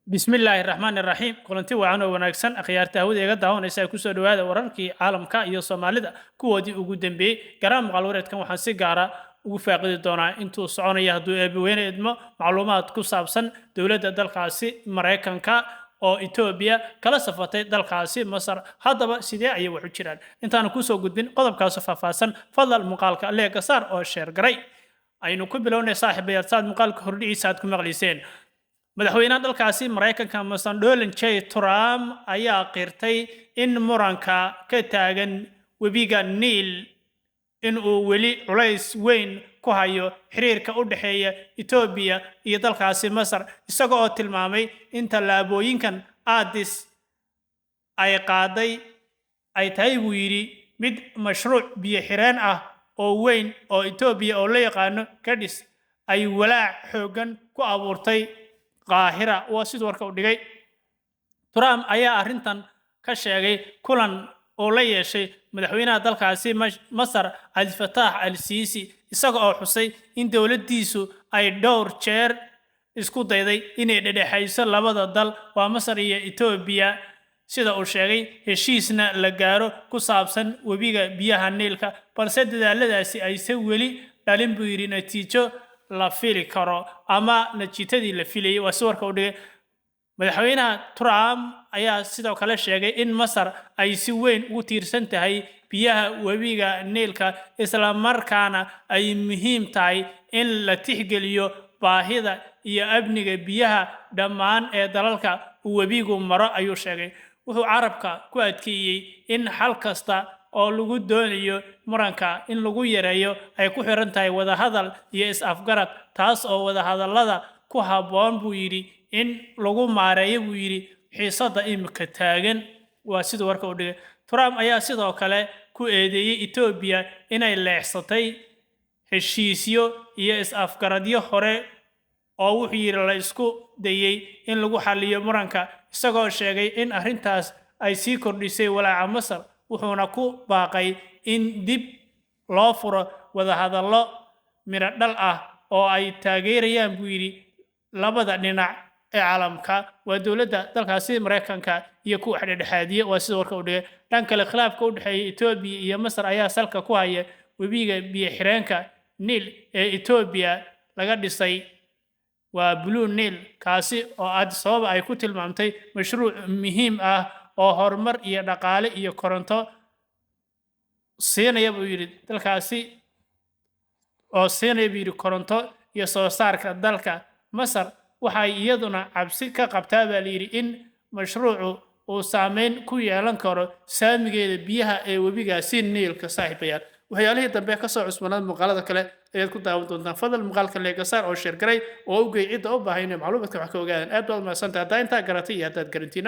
بسم الله الرحمن الرحيم kulanti wacan oo wanaagsan akhyaarta hawada iga daawanaysa ay ku soo dhawaada wararkii caalamka iyo Soomaalida kuwoodii ugu dambeeyay garan maqal wareedkan waxaan si gaar ah ugu faaqidi doonaa intuu soconaya hadduu eebweynedmo macluumaad ku saabsan dawladda dalkaasi Mareykanka oo Ethiopia kala safatay dalkaasi Masar haddaba sidee ay wax u jiraan intaan ku soo gudbin qodobkaas faahfaahsan fadlan muuqaalka leega saar oo share garay aynu ku bilownay saaxiibayaal saad muuqaalka hordhiciisa aad ku maqliseen madaxweynaha dalkaasi Mareykanka Donald J. Trump ayaa qirtay in muranka ka taagan webiga Nile in uu weli culays weyn ku hayo xiriirka u dhaxeeya Ethiopia iyo dalkaasi Masar isagoo oo tilmaamay in tallaabooyinkan Addis ay qaaday ay tahay buu yiri mid mashruuc biyo xireen ah oo weyn oo Ethiopia oo la yaqaano Kadis ay walaac xoogan ku abuurtay qaahira waa sidoo warka u dhigay Trump ayaa arrintan ka sheegay kulan oo la yeeshay madaxweynaha dalkaasi Masar Abdel Fattah al-Sisi isagoo oo xusay in dawladdiisu ay dhowr jeer isku dayday inay dhexayso labada dal waa Masar iyo Ethiopia sida uu sheegay heshiisna la gaaro ku saabsan webiga biyaha Niilka balse dadaaladaasi ay weli dhalin buu yiri natiijo la fili karo ama natiijadii la filayay waa sawirka u dhigay madaxweynaha Trump ayaa sidoo kale sheegay in Masar ay si weyn ugu tiirsan tahay biyaha webiga Niilka isla markaana ay muhiim tahay in la tixgeliyo baahida iyo amniga biyaha dhammaan ee dalalka webigu maro ayuu sheegay wuxuu carabka ku adkeeyay in xal kasta oo lagu doonayo muranka in lagu yareeyo ay ku xiran tahay wada hadal iyo is-afgarad taas oo wada hadallada ku haboon buu yiri in lagu maareeyo buu yiri xiisada imika taagan waa sidoo warka u dhigay Trump ayaa sidoo kale ku eedeeyay Ethiopia inay leexsatay heshiisyo iyo is-afgaradyo hore oo wuxuu yiri la isku dayay in lagu xalliyo muranka isagoo sheegay in arrintaas ay sii kordhisay walaaca Masar wuxuuna ku baaqay in dib loo furo wada hadallo miro dhal ah oo ay taageerayaan buu yiri labada dhinac ee caalamka waa dawladda dalkaasi Mareykanka iyo kuwa dhexdhexaadiye waa sidoo warka u dhigay dhanka kale khilaafka u dhaxeeya Ethiopia iyo Masar ayaa salka ku haya webiga biyo xireenka Nile ee Ethiopia laga dhisay waa Blue Nile kaasi oo Addis Ababa ay ku tilmaamtay mashruuc muhiim ah oo horumar iyo dhaqaale iyo koronto siinaya buu yiri dalkaasi oo siinaya buu yiri koronto iyo soo saarka dalka Masar waxay iyaduna cabsi ka qabtaa baa la yiri in mashruucu uu saameyn ku yeelan karo saamigeeda biyaha ee webigaasi Niilka saaxiibayaal waxyaalihii dambe ka soo cusboonaan muuqaalada kale ayaad ku daawan doontaan fadlan muuqaalka leega saar oo share garay oo u geey cid u baahan macluumaadka wax ka ogaadaan aad baad mahadsantahay hadda inta garatay iyo haddaad garantiin